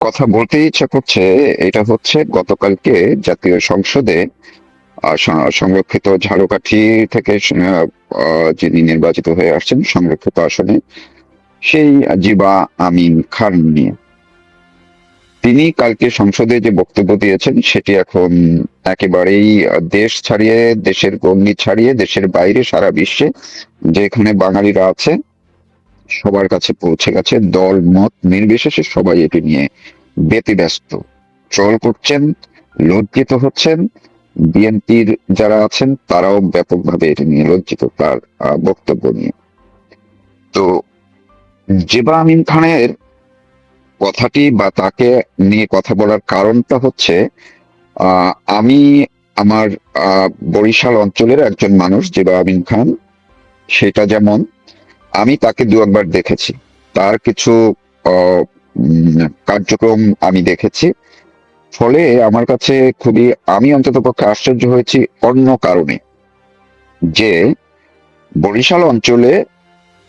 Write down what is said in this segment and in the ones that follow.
কথা বলতেই ইচ্ছা করছে। এটা হচ্ছে গতকালকে জাতীয় সংসদে সংরক্ষিত ঝালকাঠি থেকে যিনি নির্বাচিত হয়ে আসছেন সংরক্ষিত আসনে, সেই জিবা আমিন খান নিয়ে তিনি কালকে সংসদে যে বক্তব্য দিয়েছেন সেটি এখন একেবারেই দেশ ছাড়িয়ে, দেশের গণ্ডি ছাড়িয়ে, দেশের বাইরে সারা বিশ্বে যেখানে বাঙালিরা আছে সবার কাছে পৌঁছে গেছে। দল মত নির্বিশেষে সবাই এটি নিয়ে ব্যতিব্যস্ত, ট্রল করছেন, লজ্জিত হচ্ছেন। বিএনপির যারা আছেন তারাও ব্যাপকভাবে এটি নিয়ে লজ্জিত, তার বক্তব্য নিয়ে। তো জেবা আমিন খানের কথাটি বা তাকে নিয়ে কথা বলার কারণটা হচ্ছে, আহ, আমি আমার বরিশাল অঞ্চলের একজন মানুষ জেবা আমিন খান, সেটা যেমন আমি তাকে দু একবার দেখেছি, তার কিছু আহ, কার্যক্রম আমি দেখেছি। ফলে আমার কাছে খুবই, আমি অন্ততপক্ষে আশ্চর্য হয়েছি অন্য কারণে, যে বরিশাল অঞ্চলে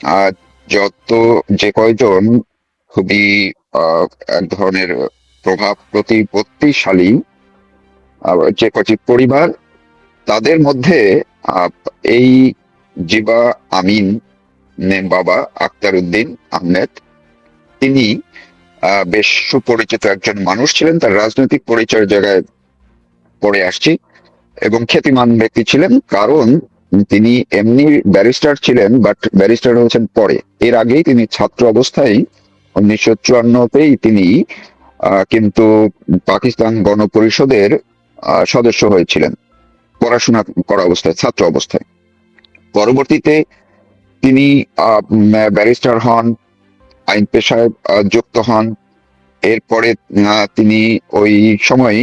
আহ, যত যে কয়জন খুবই আহ, এক ধরনের প্রভাব প্রতিপত্তিশালী যে কয়টি পরিবার, তাদের মধ্যে আহ, এই জিবা আমিন বাবা আক্তার উদ্দিন আহমেদ, তিনি বেশ সুপরিচিত একজন মানুষ ছিলেন। তার রাজনৈতিক পরিচয়ের জায়গায় পড়ে আসছি, এবং খ্যাতিমান ব্যক্তি ছিলেন, কারণ তিনি এমনি ব্যারিস্টার ছিলেন, বাট ব্যারিস্টার হয়েছেন পরে। এর আগেই তিনি ছাত্র অবস্থায় 1954-তেই তিনি কিন্তু পাকিস্তান গণপরিষদের সদস্য হয়েছিলেন, পড়াশোনা করা অবস্থায়, ছাত্র অবস্থায়। পরবর্তীতে তিনি ব্যারিস্টার হন, আইন পেশায় যুক্ত হন। এরপরে তিনি ওই সময়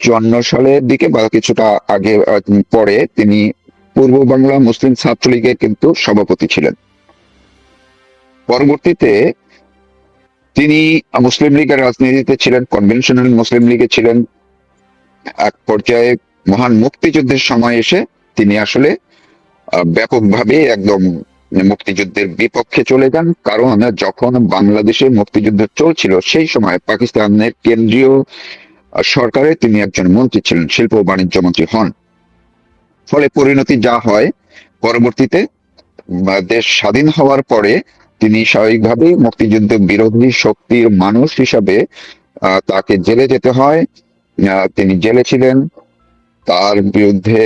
54 সালের দিকে বা কিছুটা আগে, পরে তিনি পূর্ব বাংলা মুসলিম ছাত্রলীগের কিন্তু সভাপতি ছিলেন। পরবর্তীতে তিনি মুসলিম লীগের রাজনীতিতে ছিলেন, কনভেনশনাল মুসলিম লীগে ছিলেন। এক পর্যায়ে মহান মুক্তিযুদ্ধের সময় এসে তিনি আসলে ব্যাপকভাবে একদম মুক্তিযুদ্ধের বিপক্ষে চলে যান, কারণ যখন বাংলাদেশে মুক্তিযুদ্ধ চলছিল সেই সময় পাকিস্তানের কেন্দ্রীয় সরকারে তিনি একজন মন্ত্রী ছিলেন, শিল্প ও বাণিজ্য মন্ত্রী হন। ফলে পরিণতি যা হয়, পরবর্তীতে দেশ স্বাধীন হওয়ার পরে তিনি স্বাভাবিকভাবেই মুক্তিযুদ্ধ বিরোধী শক্তির মানুষ হিসাবে তাকে জেলে যেতে হয়। তিনি জেলে ছিলেন, তার বিরুদ্ধে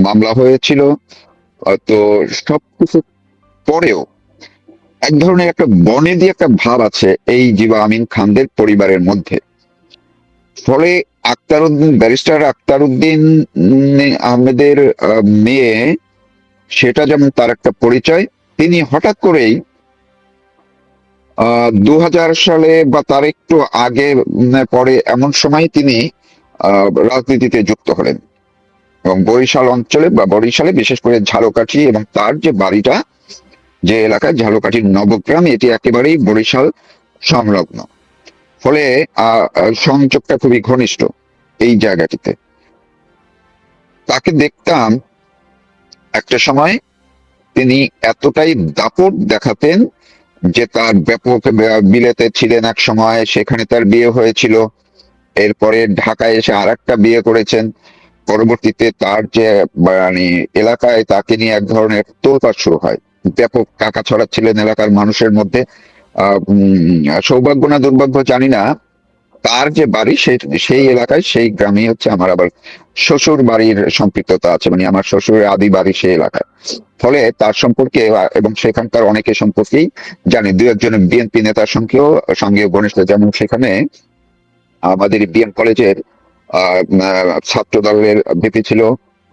মামলা হয়েছিল। তো সবকিছু পরেও এক ধরনের একটা বনেদি একটা ভাব আছে এই জিবা আমিন খানদের পরিবারের মধ্যে। ফলে আক্তার উদ্দিন, ব্যারিস্টার আক্তার উদ্দিন আহমেদের মেয়ে, সেটা যেমন তার একটা পরিচয়। তিনি হঠাৎ করেই 2000 সালে বা তার একটু আগে, পরে এমন সময় তিনি রাজনীতিতে যুক্ত হলেন, এবং বরিশাল অঞ্চলে বা বরিশালে বিশেষ করে ঝালকাঠি এবং তার যে বাড়িটা, যে এলাকায় ঝালকাঠির নবগ্রাম, এটি একেবারেই বরিশাল সংলগ্ন। ফলে সংযোগটা খুবই ঘনিষ্ঠ এই জায়গাটিতে। তাকে দেখতাম একটা সময়, তিনি এতটাই দাপট দেখাতেন যে তার ব্যাপক, বিলেতে ছিলেন এক সময়, সেখানে তার বিয়ে হয়েছিল। এরপরে ঢাকায় এসে আর একটা বিয়ে করেছেন। পরবর্তীতে তার যে মানে এলাকায় তাকে নিয়ে এক ধরনের তোলপাড় শুরু হয়, ব্যাপক টাকা ছড়াচ্ছিলেন এলাকার মানুষের মধ্যে। সৌভাগ্য না দুর্ভাগ্য জানি না, তার যে বাড়ি সেই সেই এলাকায়, সেই গ্রামে হচ্ছে আমার আবার শ্বশুর বাড়ির সম্পৃক্ততা আছে, মানে আমার শ্বশুরের আদি বাড়ি সেই এলাকায়। ফলে তার সম্পর্কে এবং সেখানকার অনেকে সম্পর্কেই জানি, দু একজন বিএনপি নেতার সঙ্গেও ঘনিষ্ঠ। যেমন সেখানে আমাদের বিএম কলেজের ছাত্র দলের ভিপি ছিল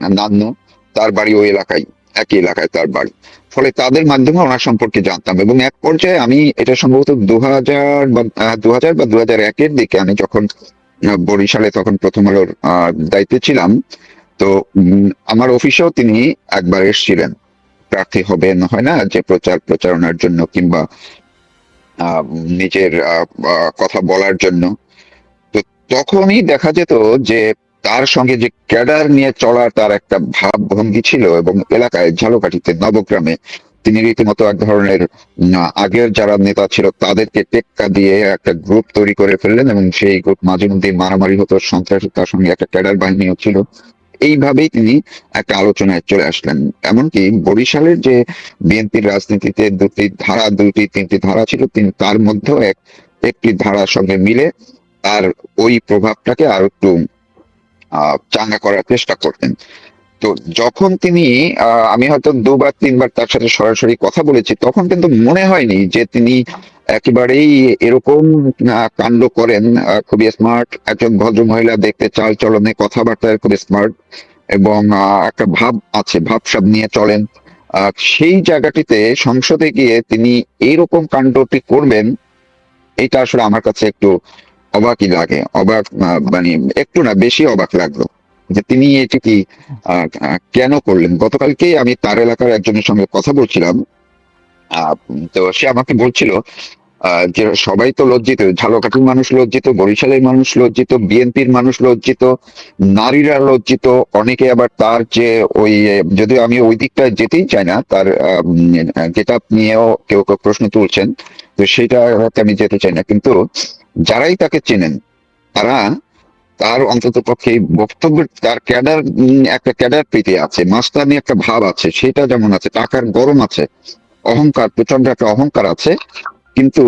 নান্নু, তার বাড়ি ওই এলাকায়, একই এলাকায় তার বাড়ি। ফলে তাদের মাধ্যমে ওনার সম্পর্কে জানতাম, এবং এক পর্যায়ে আমি, এটা সম্ভবত 2000 বা 2001-এর দিকে, আমি যখন বরিশালে তখন প্রথম আলোর দায়িত্বে ছিলাম, তো আমার অফিসেও তিনি একবার এসেছিলেন, প্রার্থী হবেন হয় না, যে প্রচারণার জন্য কিংবা আহ, নিজের কথা বলার জন্য। তো তখনই দেখা যেত যে তার সঙ্গে যে ক্যাডার নিয়ে চলার তার একটা ভাব ভঙ্গি ছিল, এবং এলাকায় ঝালকাঠিতে নবগ্রামে তিনি রীতিমতো এক ধরনের আগের যারা নেতা ছিল তাদেরকে টেক্কা দিয়ে একটা গ্রুপ তৈরি করে ফেললেন, এবং সেই গ্রুপ মাঝে মধ্যে মারামারি হতো, সন্ত্রাসী, তার সঙ্গে একটা ক্যাডার বাহিনীও ছিল। এইভাবেই তিনি একটা আলোচনায় চলে আসলেন। এমনকি বরিশালের যে বিএনপির রাজনীতিতে দুটি তিনটি ধারা ছিল, তিনি তার মধ্যেও একটি ধারার সঙ্গে মিলে তার ওই প্রভাবটাকে আরো একটু চাঙ্গা করার চেষ্টা করতেন। তো যখন তিনি আমি হয়তো দুবার তিনবার তার সাথে সরাসরি কথা বলেছি, তখন কিন্তু মনে হয়নি যে তিনি একেবারেই এরকম কাণ্ড করেন। খুবই স্মার্ট একজন ভদ্র মহিলা, দেখতে চাল চলনে কথাবার্তায় খুবই স্মার্ট, এবং একটা ভাব আছে, ভাবসাব নিয়ে চলেন। সেই জায়গাটিতে সংসদে গিয়ে তিনি এইরকম কাণ্ডটি করবেন, এটা আসলে আমার কাছে একটু অবাকই লাগে। অবাক মানে একটু না, বেশি অবাক লাগলো যে তিনি এটি কি কেন করলেন। গতকালকেই আমি তার এলাকার একজনের সঙ্গে কথা বলছিলাম। তো সে আমাকে বলছিল যে সবাই তো লজ্জিত, ঝালকাঠির মানুষ লজ্জিত, বরিশালের মানুষ লজ্জিত, বিএনপির মানুষ লজ্জিত, নারীরা লজ্জিত, অনেকে আবার তার যে ওই, যদিও আমি ওই দিকটা যেতেই চাই না, তার গেট আপ নিয়েও কেউ কেউ প্রশ্ন তুলছেন, তো সেটা আমি যেতে চাই না। কিন্তু যারাই তাকে চেনেন তারা তার অন্তত পক্ষে বক্তব্যের, তার ক্যাডার, একটা ক্যাডার প্রীতি আছে, মাস্তানি একটা ভাব আছে, সেটা যেমন আছে, টাকার গরম আছে, অহংকার, প্রচন্ড একটা অহংকার আছে। কিন্তু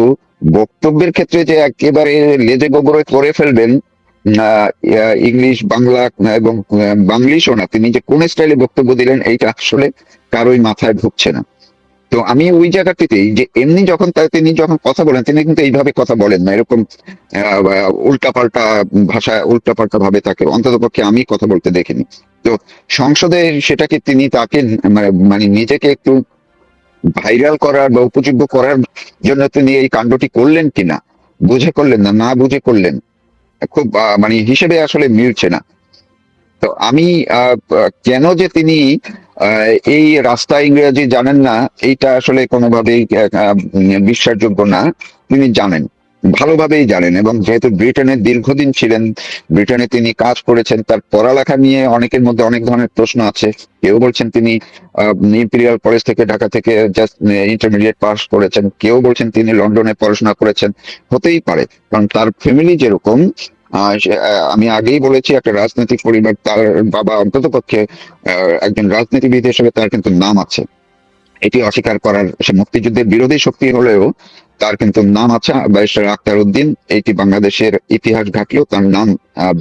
বক্তব্যের ক্ষেত্রে যে একেবারে লেজে গোবরে করে ফেলবেন, ইংলিশ, বাংলা এবং বাংলিশও না, তিনি যে কোন স্টাইলে বক্তব্য দিলেন এইটা আসলে কারোই মাথায় ঢুকছে না। তো আমি ওই জায়গাটিতেই যে এমনি যখন তিনি যখন কথা বলেন, তিনি কিন্তু এইভাবে কথা বলেন না, এরকম উল্টাপাল্টা ভাষায়, উল্টাপাল্টা ভাবে তাকে অন্তত পক্ষে আমি কথা বলতে দেখিনি। তো সংসদে সেটাকে তিনি তাকে মানে নিজেকে একটু ভাইরাল করার বা উপযোগ্য করার জন্য তিনি এই কাণ্ডটি করলেন কিনা, বুঝে করলেন না, না বুঝে করলেন, খুব মানে হিসেবে আসলে মিলছে না। তো আমি কেন যে তিনি এই রাস্তা ইংরেজি জানেন না, এইটা আসলে কোনোভাবেই বিশ্বাসযোগ্য না। তিনি জানেন, ভালোভাবেই জানেন, এবং যেহেতু ব্রিটেনে দীর্ঘদিন ছিলেন, ব্রিটেনে তিনি কাজ করেছেন, তার পড়ালেখা নিয়ে অনেকের মধ্যে অনেক ধরনের প্রশ্ন আছে। কেউ বলছেন তিনি ইম্পেরিয়াল কলেজ থেকে, ঢাকা থেকে জাস্ট ইন্টারমিডিয়েট পাস করেছেন, কেউ বলছেন তিনি লন্ডনে পড়াশোনা করেছেন। হতেই পারে, কারণ তার ফ্যামিলি যেরকম, আমি আগেই বলেছি, একটা রাজনৈতিক পরিবার, তার বাবা অন্তত পক্ষে একজন রাজনীতিবিদ হিসেবে তার কিন্তু নাম আছে, এটি অস্বীকার করার, সে মুক্তিযুদ্ধের বিরোধী শক্তি হলেও তার কিন্তু নাম আছে, ব্যারিস্টার আখতার উদ্দিন। এইটি বাংলাদেশের ইতিহাস ঘাটলেও তার নাম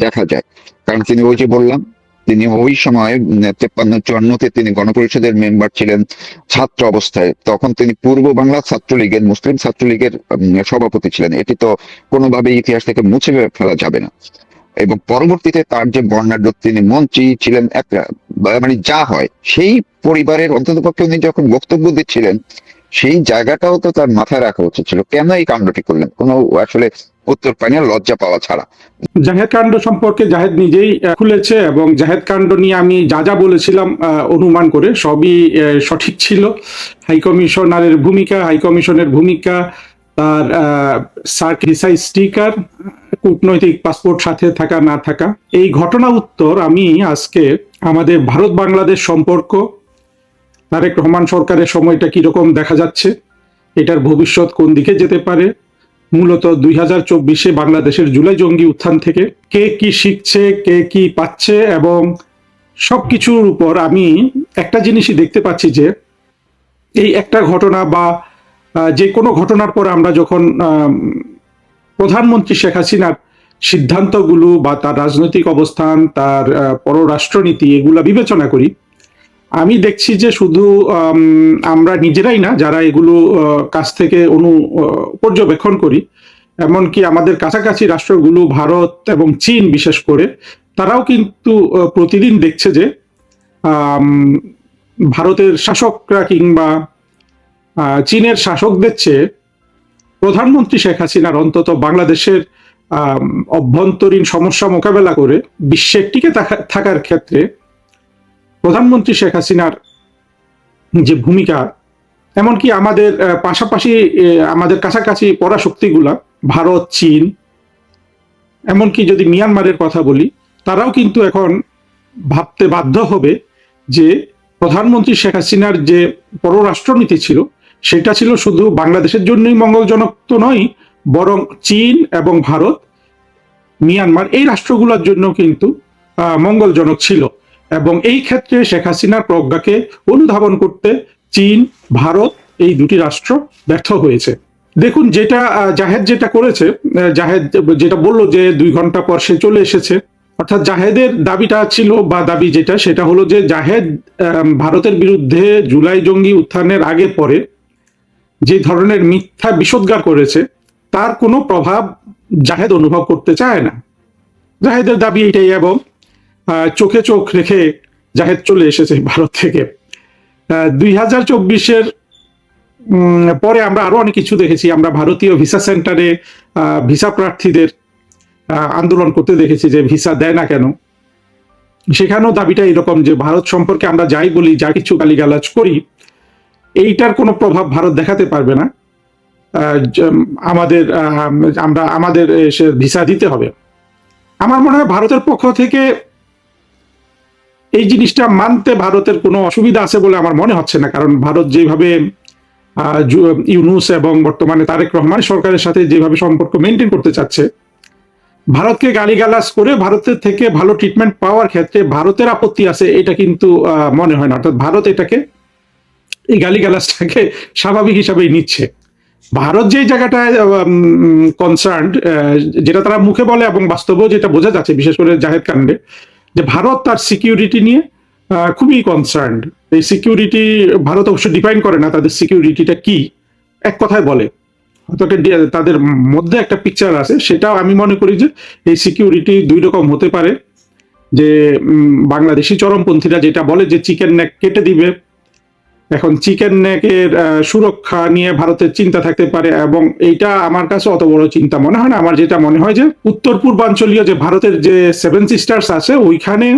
দেখা যায়। কারণ তিনি ওই যে বললাম, তিনি ওই সময় 53-54-তে তিনি গণপরিষদের মেম্বার ছিলেন ছাত্র অবস্থায়, তখন তিনি পূর্ব বাংলা ছাত্রলীগের, মুসলিম ছাত্রলীগের সভাপতি ছিলেন। এটি তো কোনোভাবে ইতিহাস থেকে মুছে ফেলা যাবে না। এবং পরবর্তীতে তার যে বর্ণাঢ্য, তিনি মন্ত্রী ছিলেন, একটা মানে যা হয় সেই পরিবারের, অন্ততপক্ষে উনি যখন বক্তব্য দিচ্ছিলেন সেই জায়গাটাও তো তার মাথায় রাখা উচিত ছিল। কেন এই কাণ্ডটি করলেন, কোনো আসলে উত্তর পাই না, লজ্জা পাওয়া ছাড়া। জাহেদ কাণ্ড সম্পর্কে জাহেদ নিজেই খুলেছে, এবং জাহেদ কাণ্ড নিয়ে আমি যা যা বলেছিলাম অনুমান করে সবই সঠিক ছিল। হাইকমিশনের ভূমিকা, তার ভিসা স্টিকার, কূটনৈতিক পাসপোর্ট সাথে থাকা না থাকা, এই ঘটনা উত্তর আমি আজকে আমাদের ভারত বাংলাদেশ সম্পর্ক, তারেক রহমান সরকারের সময়টা কিরকম দেখা যাচ্ছে, এটার ভবিষ্যৎ কোন দিকে যেতে পারে, মূলত 2024-এ বাংলাদেশের জুলাই জঙ্গি উত্থান থেকে কে কি শিখছে, কে কি পাচ্ছে, এবং সবকিছুর উপর আমি একটা জিনিসই দেখতে পাচ্ছি যে এই একটা ঘটনা বা যে কোনো ঘটনার পর আমরা যখন প্রধানমন্ত্রী শেখ হাসিনার সিদ্ধান্তগুলো বা তার রাজনৈতিক অবস্থান, তার পররাষ্ট্রনীতি, এগুলা বিবেচনা করি, আমি দেখছি যে শুধু আমরা নিজেরাই না, যারা এগুলো কাছ থেকে পর্যবেক্ষণ করি, এমনকি আমাদের কাছাকাছি রাষ্ট্রগুলো, ভারত এবং চীন বিশেষ করে, তারাও কিন্তু প্রতিদিন দেখছে যে ভারতের শাসকরা কিংবা চীনের শাসকদের চেয়ে প্রধানমন্ত্রী শেখ হাসিনার অন্তত বাংলাদেশের অভ্যন্তরীণ সমস্যা মোকাবেলা করে বিশ্বের টিকে থাকার ক্ষেত্রে প্রধানমন্ত্রী শেখ হাসিনার যে ভূমিকা, এমনকি আমাদের পাশাপাশি আমাদের কাছাকাছি পরাশক্তিগুলা, ভারত, চীন, এমনকি যদি মিয়ানমারের কথা বলি, তারাও কিন্তু এখন ভাবতে বাধ্য হবে যে প্রধানমন্ত্রী শেখ হাসিনার যে পররাষ্ট্রনীতি ছিল সেটা ছিল শুধু বাংলাদেশের জন্যই মঙ্গলজনক তো নয়, বরং চীন এবং ভারত, মিয়ানমার এই রাষ্ট্রগুলোর জন্য কিন্তু মঙ্গলজনক ছিল। এবং এই ক্ষেত্রে শেখ হাসিনার প্রজ্ঞাকে অনুধাবন করতে চীন, ভারত এই দুটি রাষ্ট্র ব্যর্থ হয়েছে। দেখুন, যেটা জাহেদ যেটা করেছে, জাহেদ যেটা বললো যে 2 ঘন্টা পর সে চলে এসেছে, অর্থাৎ জাহেদের দাবিটা ছিল বা দাবি যেটা সেটা হলো যে জাহেদ ভারতের বিরুদ্ধে জুলাই জঙ্গি উত্থানের আগে পরে যে ধরনের মিথ্যা বিষোদ্গার করেছে তার কোনো প্রভাব জাহেদ অনুভব করতে চায় না। জাহেদের দাবি এটাই, এবং চোখে চোখ রেখে জাহেদ চলে এসেছে ভারত থেকে। 2024-এর পরে আমরা আরো অনেক কিছু দেখেছি। আমরা ভারতীয় ভিসা সেন্টারে ভিসা প্রার্থীদের আন্দোলন করতে দেখেছি যে ভিসা দেয় না কেন। সেখানেও দাবিটা এরকম যে ভারত সম্পর্কে আমরা যাই বলি, যা কিছু গালিগালাজ করি, এইটার কোনো প্রভাব ভারত দেখাতে পারবে না, আমাদের ভিসা দিতে হবে। আমার মনে হয় ভারতের পক্ষ থেকে এই জিনিসটা মানতে ভারতের কোনো অসুবিধা আছে বলে আমার মনে হচ্ছে না। কারণ ভারত যেভাবে ইউনূস এবং বর্তমানে তারেক রহমান সরকারের সাথে যেভাবে সম্পর্ক মেনটেন করতে চাচ্ছে, ভারতকে গালিগালাজ করে ভারতের থেকে ভালো ট্রিটমেন্ট পাওয়ার ক্ষেত্রে ভারতের আপত্তি আছে এটা কিন্তু মনে হয় না। অর্থাৎ ভারত এটাকে, এই গালিগালাজটাকে স্বাভাবিক হিসাবেই নিচ্ছে। ভারত যে জায়গাটায় কনসার্ন, যেটা তারা মুখে বলে এবং বাস্তবেও যেটা বোঝা যাচ্ছে বিশেষ করে জাহেদ কাণ্ডে, যে ভারত তার সিকিউরিটি নিয়ে খুবই কনসার্ন। এই সিকিউরিটি ভারত অবশ্য ডিফাইন করে না তাদের সিকিউরিটিটা কি, এক কথায় বলে তাদের মধ্যে একটা পিকচার আছে। সেটাও আমি মনে করি যে এই সিকিউরিটি 2 রকম হতে পারে। যে বাংলাদেশি চরমপন্থীরা যেটা বলে যে চিকেন নেক কেটে দিবে, এখন চিকেন নেকের সুরক্ষা নিয়ে ভারতের চিন্তা থাকতে পারে, এবং এইটা আমার কাছে অত বড় চিন্তা মনে হয় না। আমার যেটা মনে হয় যে উত্তর পূর্বাঞ্চলীয় যে ভারতের যে 7 সিস্টার্স আছে, ওইখানে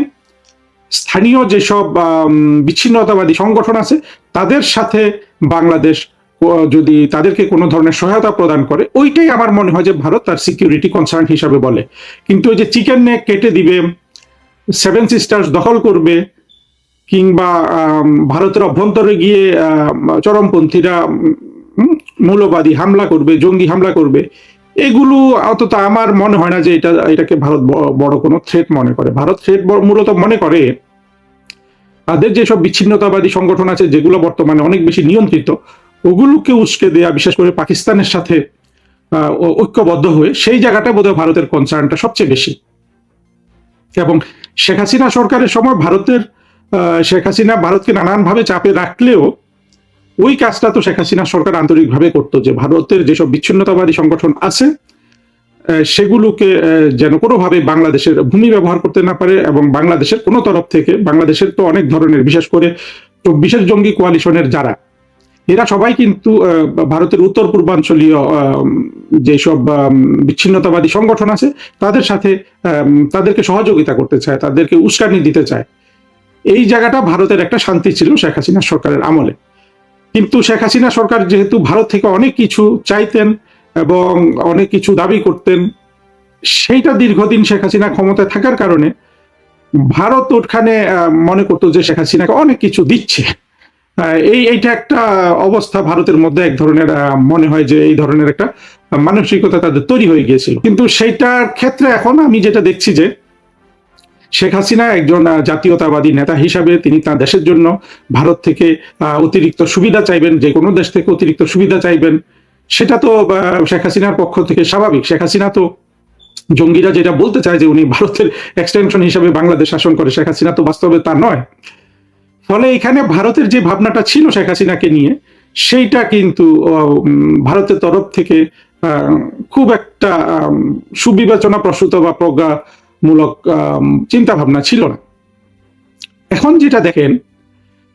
স্থানীয় যেসব বিচ্ছিন্নতাবাদী সংগঠন আছে তাদের সাথে বাংলাদেশ যদি তাদেরকে কোনো ধরনের সহায়তা প্রদান করে, ওইটাই আমার মনে হয় যে ভারত তার সিকিউরিটি কনসার্ন হিসাবে বলে। কিন্তু ওই যে চিকেন নেক কেটে দিবে, 7 সিস্টার্স দখল করবে, কিংবা ভারতের অভ্যন্তরে গিয়ে চরমপন্থীরা মৌলবাদী হামলা করবে, জঙ্গি হামলা করবে, এগুলো অন্তত আমার মনে হয় না যে এটাকে ভারত বড় কোনো থ্রেট মনে করে। ভারত থ্রেট মূলত মনে করে তাদের যেসব বিচ্ছিন্নতাবাদী সংগঠন আছে যেগুলো বর্তমানে অনেক বেশি নিয়ন্ত্রিত, ওগুলোকে উস্কে দেয়া, বিশেষ করে পাকিস্তানের সাথে ঐক্যবদ্ধ হয়ে, সেই জায়গাটা বোধহয় ভারতের কনসার্নটা সবচেয়ে বেশি। এবং শেখ হাসিনা সরকারের সময় শেখ হাসিনা ভারতকে নানানভাবে চাপে রাখলেও ওই কাজটা তো শেখ হাসিনা সরকার আন্তরিকভাবে করতো, যে ভারতের যেসব বিচ্ছিন্নতাবাদী সংগঠন আছে সেগুলোকে যেন কোনোভাবে বাংলাদেশের ভূমি ব্যবহার করতে না পারে, এবং বাংলাদেশের কোনো তরফ থেকে, বাংলাদেশের তো অনেক ধরনের, বিশেষ করে 24 জঙ্গি কোয়ালিশনের যারা, এরা সবাই কিন্তু ভারতের উত্তর পূর্বাঞ্চলীয় যেসব বিচ্ছিন্নতাবাদী সংগঠন আছে তাদের সাথে তাদেরকে সহযোগিতা করতে চায়, তাদেরকে উস্কানি দিতে চায়। এই জায়গাটা ভারতের একটা শান্তি ছিল শেখ হাসিনা সরকারের আমলে। কিন্তু শেখ হাসিনা সরকার যেহেতু ভারত থেকে অনেক কিছু চাইতেন এবং অনেক কিছু দাবি করতেন, সেইটা দীর্ঘদিন শেখ হাসিনা ক্ষমতায় থাকার কারণে ভারত ওখানে মনে করতো যে শেখ হাসিনাকে অনেক কিছু দিচ্ছে। এইটা একটা অবস্থা ভারতের মধ্যে, এক ধরনের মনে হয় যে এই ধরনের একটা মানসিকতা তাদের তৈরি হয়ে গিয়েছিল। কিন্তু সেইটার ক্ষেত্রে এখন আমি যেটা দেখছি যে শেখ হাসিনা একজন জাতীয়তাবাদী নেতা হিসাবে তিনি তার দেশের জন্য ভারত থেকে অতিরিক্ত সুবিধা চাইবেন, যে কোনো দেশ থেকে অতিরিক্ত সুবিধা চাইবেন, সেটা তো শেখ হাসিনার পক্ষ থেকে স্বাভাবিক। শেখ হাসিনা তো, জঙ্গিরা যেটা বলতে চায় যে উনি ভারতের এক্সটেনশন হিসাবে বাংলাদেশ শাসন করে, শেখ হাসিনা তো বাস্তবে তা নয়। ফলে এখানে ভারতের যে ভাবনাটা ছিল শেখ হাসিনাকে নিয়ে, সেইটা কিন্তু ভারতের তরফ থেকে খুব একটা সুবিবেচনা প্রসূত বা প্রজ্ঞামূলক চিন্তা ভাবনা ছিল না। এখন যেটা দেখেন,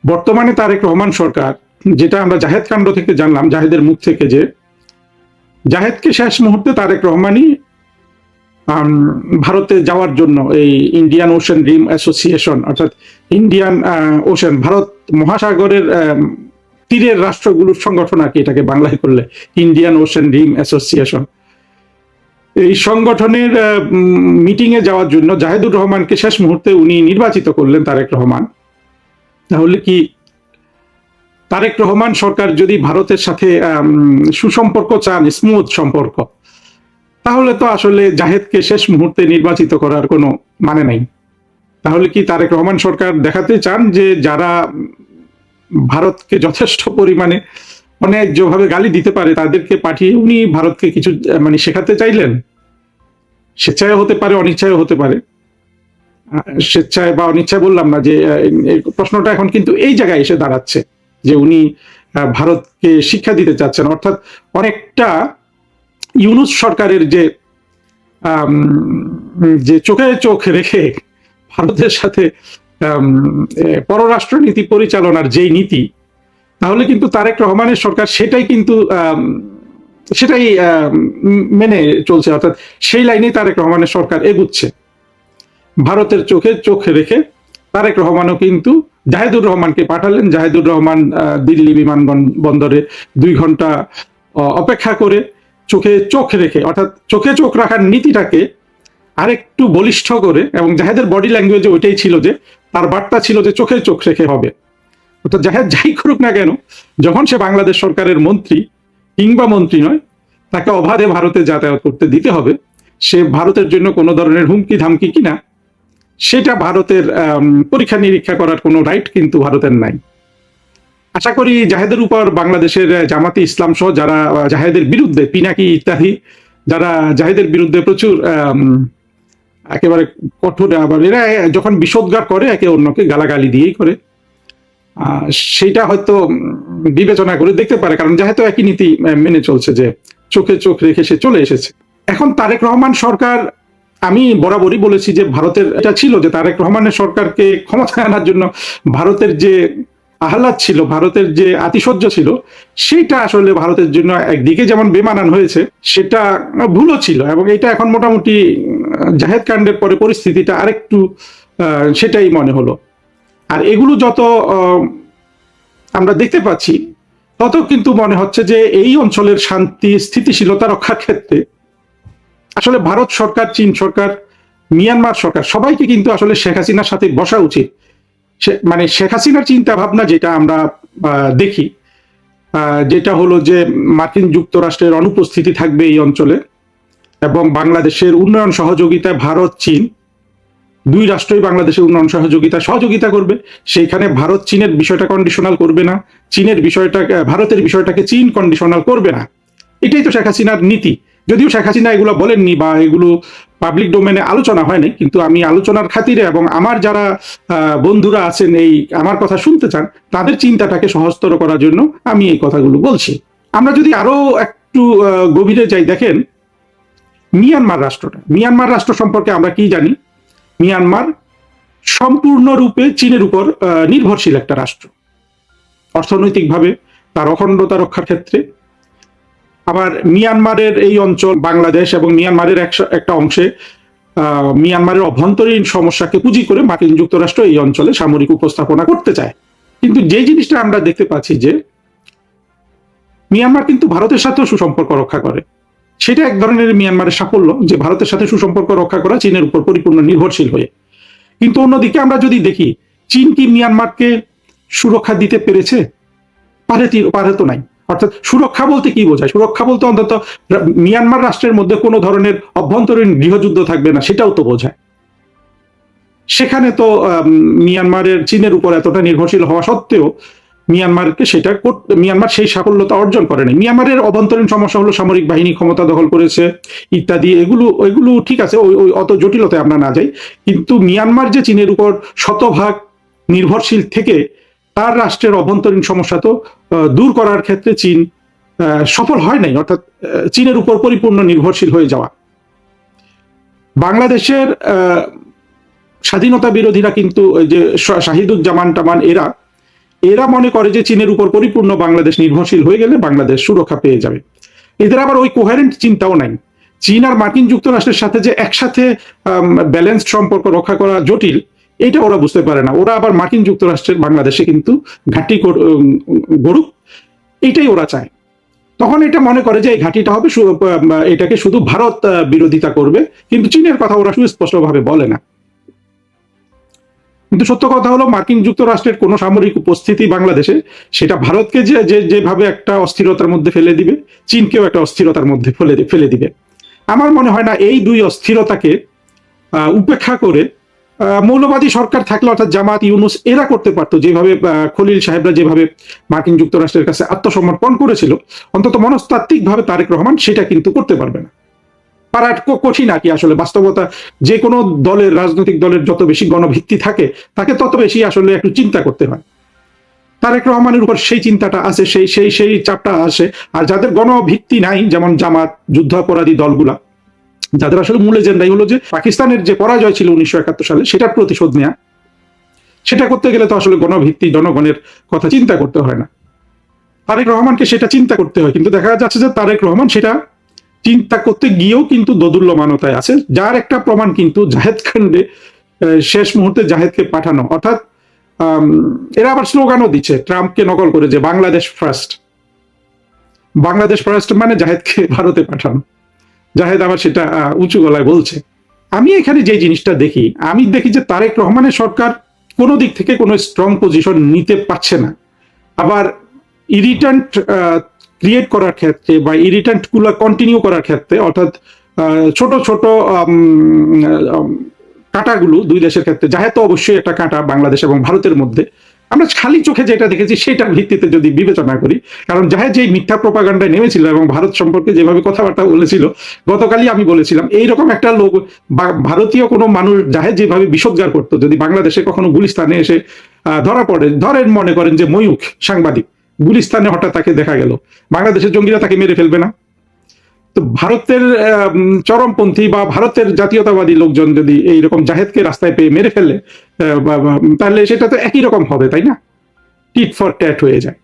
বর্তমানে তারেক রহমান সরকার, যেটা আমরা জাহেদ কাণ্ড থেকে জানলাম, জাহেদের মুখ থেকে, যে জাহেদকে শেষ মুহূর্তে তারেক রহমানই ভারতে যাওয়ার জন্য এই ইন্ডিয়ান ওশান রিম অ্যাসোসিয়েশন, অর্থাৎ ইন্ডিয়ান ওশান, ভারত মহাসাগরের তীরের রাষ্ট্রগুলোর সংগঠন আর কি, এটাকে বাংলায় করলে ইন্ডিয়ান ওশান রিম অ্যাসোসিয়েশন, এই সংগঠনের মিটিং এ যাওয়ার জন্য জাহেদুর রহমানকে শেষ মুহূর্তে উনি নির্বাচিত করলেন তারেক রহমান। তাহলে কি তারেক রহমান সরকার যদি ভারতের সাথে সুসম্পর্ক চান, স্মুথ সম্পর্ক, তাহলে তো আসলে জাহেদকে শেষ মুহূর্তে নির্বাচিত করার কোনো মানে নাই। তাহলে কি তারেক রহমান সরকার দেখাতে চান যে যারা ভারতকে যথেষ্ট পরিমাণে অন্যায্যভাবে গালি দিতে পারে তাদেরকে পাঠিয়ে উনি ভারতকে কিছু মানে শেখাতে চাইলেন? স্বেচ্ছায় হতে পারে, অনিচ্ছায় হতে পারে। স্বেচ্ছায় বা অনিচ্ছায় বললাম না, যে এই প্রশ্নটা এখন কিন্তু এই জায়গায় এসে দাঁড়াচ্ছে যে উনি ভারতকে শিক্ষা দিতে চাচ্ছেন, অর্থাৎ অনেকটা ইউনূস সরকারের যে যে চোখে চোখ রেখে ভারতের সাথে পররাষ্ট্রনীতি পরিচালনার যেই নীতি, তাহলে কিন্তু তারেক রহমানের সরকার সেটাই মেনে চলছে, অর্থাৎ সেই লাইনেই তারেক রহমানের সরকার এগুচ্ছে। ভারতের চোখে চোখ রেখে তারেক রহমানও কিন্তু জাহেদুর রহমানকে পাঠালেন। জাহেদুর রহমান দিল্লি বিমানবন্দরে 2 ঘন্টা অপেক্ষা করে চোখে চোখ রেখে, অর্থাৎ চোখে চোখ রাখার নীতিটাকে আরেকটু বলিষ্ঠ করে, এবং জাহেদের বডি ল্যাঙ্গুয়েজে ওইটাই ছিল যে তার বার্তা ছিল যে চোখে চোখ রেখে হবে। অর্থাৎ জাহেদ যাই করুক না কেন, যখন সে বাংলাদেশ সরকারের মন্ত্রী কিংবা মন্ত্রী নয়, তাকে অবাধে ভারতে যাতায়াত করতে দিতে হবে। সে ভারতের জন্য কোনো ধরনের হুমকি ধামকি কিনা, সেটা ভারতের পরীক্ষা নিরীক্ষা করার কোনো রাইট কিন্তু ভারতের নাই। আশা করি জাহেদের উপর বাংলাদেশের জামাতে ইসলাম সহ যারা জাহেদের বিরুদ্ধে, পিনাকি ইত্যাদি যারা জাহেদের বিরুদ্ধে প্রচুর একেবারে কঠোর, আবার এরা যখন বিষোদ্গার করে একে অন্যকে গালাগালি দিয়েই করে, সেইটা হয়তো বিবেচনা করে দেখতে পারে, কারণ যেহেতু একই নীতি মেনে চলছে যে চোখে চোখ রেখে সে চলে এসেছে। এখন তারেক রহমান সরকার, আমি বরাবরই বলেছি যে ভারতের এটা ছিল যে তারেক রহমানের সরকারকে ক্ষমতায় আনার জন্য ভারতের যে আহ্লাদ ছিল, ভারতের যে আতিশয্য ছিল, সেটা আসলে ভারতের জন্য একদিকে যেমন বেমানান হয়েছে, সেটা ভুলও ছিল। এবং এটা এখন মোটামুটি জাহেদ কাণ্ডের পরে পরিস্থিতিটা আরেকটু সেটাই মনে হলো। আর এগুলো যত আমরা দেখতে পাচ্ছি, তত কিন্তু মনে হচ্ছে যে এই অঞ্চলের শান্তি স্থিতিশীলতা রক্ষার ক্ষেত্রে আসলে ভারত সরকার, চীন সরকার, মিয়ানমার সরকার সবাইকে কিন্তু আসলে শেখ হাসিনার সাথে বসা উচিত। মানে শেখ হাসিনার চিন্তা ভাবনা যেটা আমরা দেখি, যেটা হলো যে মার্কিন যুক্তরাষ্ট্রের অনুপস্থিতি থাকবে এই অঞ্চলে, এবং বাংলাদেশের উন্নয়ন সহযোগিতায় ভারত চীন 2 রাষ্ট্রই বাংলাদেশের উন্নয়ন সহযোগিতা করবে। সেইখানে ভারত চীনের বিষয়টা কন্ডিশনাল করবে না, চীনের বিষয়টা ভারতের বিষয়টাকে চীন কন্ডিশনাল করবে না। এটাই তো শেখ হাসিনার নীতি। যদিও শেখ হাসিনা এগুলো বলেননি বা এগুলো পাবলিক ডোমেনে আলোচনা হয়নি, কিন্তু আমি আলোচনার খাতিরে এবং আমার যারা বন্ধুরা আছেন এই আমার কথা শুনতে চান, তাদের চিন্তাটাকে সহজতর করার জন্য আমি এই কথাগুলো বলছি। আমরা যদি আরো একটু গভীরে যাই, দেখেন মিয়ানমার রাষ্ট্র সম্পর্কে আমরা কি জানি? মিয়ানমার সম্পূর্ণরূপে চীনের উপর নির্ভরশীল একটা রাষ্ট্র, অর্থনৈতিকভাবে তার অখণ্ডতা রক্ষার ক্ষেত্রে। আবার মিয়ানমারের এই অঞ্চল বাংলাদেশ এবং মিয়ানমারের একটা অংশে মিয়ানমারের অভ্যন্তরীণ সমস্যাকে পুঁজি করে মার্কিন যুক্তরাষ্ট্র এই অঞ্চলে সামরিক উপস্থাপনা করতে চায়। কিন্তু যে জিনিসটা আমরা দেখতে পাচ্ছি যে মিয়ানমার কিন্তু ভারতের সাথেও সুসম্পর্ক রক্ষা করে। সেটা এক ধরনের মিয়ানমারের সাফল্য যে ভারতের সাথে সুসম্পর্ক রক্ষা করা চীনের উপর পরিপূর্ণ নির্ভরশীল হয়ে। কিন্তু অন্যদিকে আমরা যদি দেখি, চীন কি মিয়ানমারকে সুরক্ষা দিতে পেরেছে? পারে তো নাই। অর্থাৎ সুরক্ষা বলতে কি বোঝায়? সুরক্ষা বলতে অন্তত মিয়ানমার রাষ্ট্রের মধ্যে কোনো ধরনের অভ্যন্তরীণ গৃহযুদ্ধ থাকবে না, সেটাও তো বোঝায়। সেখানে তো মিয়ানমারের চীনের উপর এতটা নির্ভরশীল হওয়া সত্ত্বেও মিয়ানমার সেই সাফল্যতা অর্জন করে নাই। মিয়ানমারের অভ্যন্তরীণ সমস্যা হলো সামরিক বাহিনী ক্ষমতা দখল করেছে ইত্যাদি, এগুলো ঠিক আছে, ওই অত জটিলতায় আমরা না যাই। কিন্তু মিয়ানমার যে চীনের উপর শতভাগ নির্ভরশীল থেকে তার রাষ্ট্রের অভ্যন্তরীণ সমস্যা তো দূর করার ক্ষেত্রে চীন সফল হয় নাই, অর্থাৎ চীনের উপর পরিপূর্ণ নির্ভরশীল হয়ে যাওয়া। বাংলাদেশের স্বাধীনতা বিরোধীরা কিন্তু যে শাহিদুজ্জামান টামান এরা মনে করে যে চীনের উপর পরিপূর্ণ বাংলাদেশ নির্ভরশীল হয়ে গেলে বাংলাদেশ সুরক্ষা পেয়ে যাবে। এদের আবার ওই কোহেরেন্ট চিন্তাও নাই। চীন আর মার্কিন যুক্তরাষ্ট্রের সাথে যে একসাথে ব্যালেন্সড সম্পর্ক রক্ষা করা জটিল, এটা ওরা বুঝতে পারে না। ওরা আবার মার্কিন যুক্তরাষ্ট্রের বাংলাদেশে কিন্তু ঘাঁটি গড়ুক, এটাই ওরা চায়। তখন এটা মনে করে যে এই ঘাঁটিটা হবে, এটাকে শুধু ভারত বিরোধিতা করবে, কিন্তু চীনের কথা ওরা সুস্পষ্টভাবে বলে না। কিন্তু সত্য কথা হলো মার্কিন যুক্তরাষ্ট্রের কোনো সামরিক উপস্থিতি বাংলাদেশে সেটা ভারতকে যেভাবে একটা অস্থিরতার মধ্যে ফেলে দিবে, চীনকেও একটা অস্থিরতার মধ্যে ফেলে দিবে। আমার মনে হয় না এই দুই অস্থিরতাকে উপেক্ষা করে মৌলবাদী সরকার থাকলে, অর্থাৎ জামাত, ইউনুস, এরা করতে পারতো যেভাবে খলিল সাহেবরা যেভাবে মার্কিন যুক্তরাষ্ট্রের কাছে আত্মসমর্পণ করেছিল, অন্তত মনস্তাত্ত্বিক ভাবে তারেক রহমান সেটা কিন্তু করতে পারবে না। পারা কঠিন আর কি। আসলে বাস্তবতা, যে কোনো দলের, রাজনৈতিক দলের যত বেশি গণভিত্তি থাকে তাকে তত বেশি আসলে একটু চিন্তা করতে হয়। তারেক রহমানের উপর সেই চিন্তাটা আছে, সেই চাপটা আসে। আর যাদের গণভিত্তি নাই, যেমন জামাত, যুদ্ধাপরাধী দলগুলা, যাদের আসলে মূল এজেন্ডাই হলো যে পাকিস্তানের যে পরাজয় ছিল 1971 সালে সেটার প্রতিশোধ নেওয়া, সেটা করতে গেলে তো আসলে গণভিত্তি, জনগণের কথা চিন্তা করতে হয় না। তারেক রহমানকে সেটা চিন্তা করতে হয়, কিন্তু দেখা যাচ্ছে যে তারেক রহমান সেটা চিন্তা করতে গিয়েও কিন্তু দোদুল্যমানতায় আছে, যার একটা প্রমাণ কিন্তু জাহেদ খান্ডে শেষ মুহূর্তে জাহেদকে পাঠানো। অর্থাৎ এরা আবার স্লোগানও দিচ্ছে ট্রাম্পকে নকল করে যে বাংলাদেশ ফার্স্ট। বাংলাদেশ ফার্স্ট মানে জাহেদকে ভারতে পাঠানো। জাহেদ আবার সেটা উঁচু গলায় বলছে। আমি এখানে যে জিনিসটা দেখি, আমি দেখি যে তারেক রহমানের সরকার কোনো দিক থেকে কোনো স্ট্রং পজিশন নিতে পারছে না। আবার ইরিটেন্ট ক্রিয়েট করার ক্ষেত্রে বা ইরিটেন্ট গুলো কন্টিনিউ করার ক্ষেত্রে, অর্থাৎ ছোট ছোট কাঁটাগুলো দুই দেশের ক্ষেত্রে, জাহেদ তো অবশ্যই একটা কাঁটা বাংলাদেশ এবং ভারতের মধ্যে, আমরা খালি চোখে যেটা দেখেছি সেটার ভিত্তিতে যদি বিবেচনা করি, কারণ জাহেদ যে মিথ্যা প্রোপাগান্ডায় নেমেছিল এবং ভারত সম্পর্কে যেভাবে কথাবার্তা বলেছিল, গতকালই আমি বলেছিলাম এইরকম একটা লোক, ভারতীয় কোনো মানুষ জাহেদ যেভাবে বিষোদ্গার করতো, যদি বাংলাদেশে কখনো গুলিস্তানে এসে ধরা পড়ে, ধরেন মনে করেন যে ময়ূখ সাংবাদিক গুলিস্তানে হঠাৎ তাকে দেখা গেল, বাংলাদেশের জঙ্গিরা তাকে মেরে ফেলবে না? তো ভারতের চরমপন্থী বা ভারতের জাতীয়তাবাদী লোকজন যদি এইরকম জাহেদকে রাস্তায় পেয়ে মেরে ফেলে, তাহলে সেটা তো একই রকম হবে, তাই না? টিট ফর ট্যাট হয়ে যায়।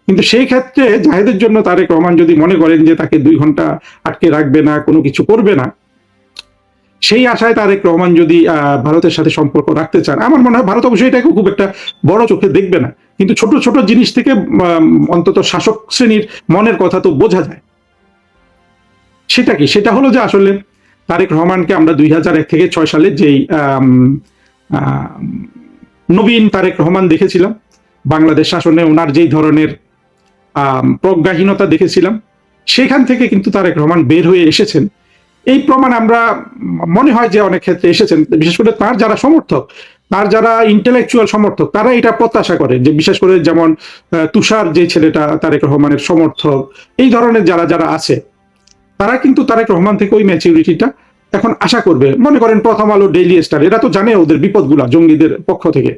কিন্তু সেই ক্ষেত্রে জাহেদের জন্য তারেক রহমান যদি মনে করেন যে তাকে 2 ঘন্টা আটকে রাখবে না, কোনো কিছু করবে না, সেই আশায় তারেক রহমান যদি ভারতের সাথে সম্পর্ক রাখতে চান, আমার মনে হয় ভারত অবশ্যই এটাকে খুব একটা বড় চোখে দেখবে না, কিন্তু ছোট ছোট জিনিস থেকে অন্তত শাসক শ্রেণীর মনের কথা তো বোঝা যায়। সেটা কি? সেটা হলো যে আসলে তারেক রহমানকে আমরা 2001 থেকে 6 সালে যেই নবীন তারেক রহমান দেখেছিলাম, বাংলাদেশ শাসনে ওনার যেই ধরনের প্রজ্ঞাহীনতা দেখেছিলাম, সেখান থেকে কিন্তু তারেক রহমান বের হয়ে এসেছেন। এই প্রমাণ আমরা মনে হয় যে অনেক ক্ষেত্রে এসেছেন, বিশেষ করে তার যারা সমর্থক, তার যারা ইন্টেলেকচুয়াল সমর্থক, তারা এটা প্রত্যাশা করে যে, বিশেষ করে যেমন তুষার যে ছেলেটা তারেক রহমানের সমর্থক, এই ধরনের যারা যারা আছে, তারা কিন্তু তারেক রহমান থেকে ওই ম্যাচুরিটিটা এখন আশা করবে। মনে করেন প্রথম আলো, ডেইলি স্টার, এরা তো জানে ওদের বিপদগুলা জঙ্গিদের পক্ষ থেকে,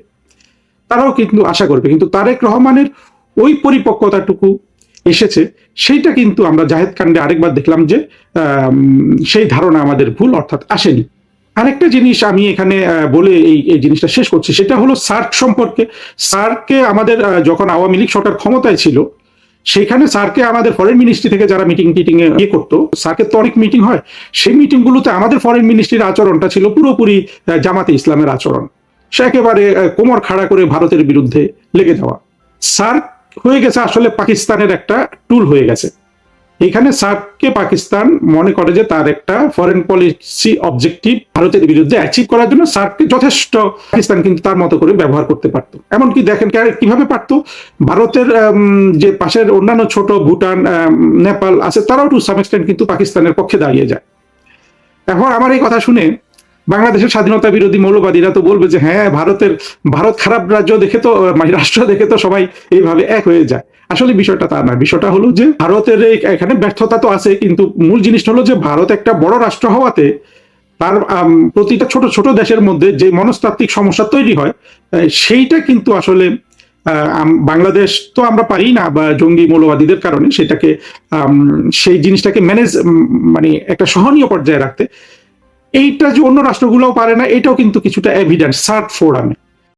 তারাও কিন্তু আশা করবে। কিন্তু তারেক রহমানের ওই পরিপক্কতাটুকু এসেছে, সেইটা কিন্তু আমরা জাহেদ কাণ্ডে আরেকবার দেখলাম যে সেই ধারণা আমাদের ভুল, অর্থাৎ আসেনি। আরেকটা জিনিস আমি এখানে বলে এই জিনিসটা শেষ করছি, সেটা হলো সার্ক সম্পর্কে। সার্ককে আমাদের যখন আওয়ামী লীগ সরকার ক্ষমতায় ছিল, সেখানে স্যারকে আমাদের ফরেন মিনিস্ট্রি থেকে যারা মিটিং করতো, স্যারকে তো অনেক মিটিং হয়, সেই মিটিং গুলোতে আমাদের ফরেন মিনিস্ট্রির আচরণটা ছিল পুরোপুরি জামাতে ইসলামের আচরণ। সে একেবারে কোমর খাড়া করে ভারতের বিরুদ্ধে লেগে যাওয়া। সার্ক হয়ে গেছে আসলে পাকিস্তানের একটা টুল হয়ে গেছে। এখানে সার্ককে পাকিস্তান মনে করে যে তার একটা ফরেন পলিসি অবজেক্টিভ ভারতের বিরুদ্ধে অ্যাচিভ করার জন্য সার্ককে যথেষ্ট পাকিস্তান কিন্তু তার মতো করে ব্যবহার করতে পারত। এমনকি দেখেন কিভাবে পারতো, ভারতের যে পাশের অন্যান্য ছোট ভুটান, নেপাল আছে, তারাও টু সাম এক্সটেন্ট কিন্তু পাকিস্তানের পক্ষে দাঁড়িয়ে যায়। এখন আমার এই কথা শুনে বাংলাদেশের স্বাধীনতা বিরোধী মৌলবাদীরা তো বলবে যে হ্যাঁ, ভারত খারাপ রাজ্য দেখে তো, মানে রাষ্ট্র দেখে তো সবাই এইভাবে এক হয়ে যায়। আসলে বিষয়টা তা না। বিষয়টা হলো যে ভারতের এখানে ব্যর্থতা তো আছে, কিন্তু মূল জিনিসটা হলো যে ভারত একটা বড় রাষ্ট্র হওয়াতে তার প্রতিটা ছোট ছোট দেশের মধ্যে যে মনস্তাত্ত্বিক সমস্যা তৈরি হয়, সেইটা কিন্তু আসলে বাংলাদেশ তো আমরা পারি না, বা জঙ্গি মৌলবাদীদের কারণে সেটাকে সেই জিনিসটাকে ম্যানেজ, মানে একটা সহনীয় পর্যায়ে রাখতে। এইটা যে অন্য রাষ্ট্রগুলোও পারে না, এটাও কিন্তু কিছুটা এভিডেন্স সার্ক ফোরামে।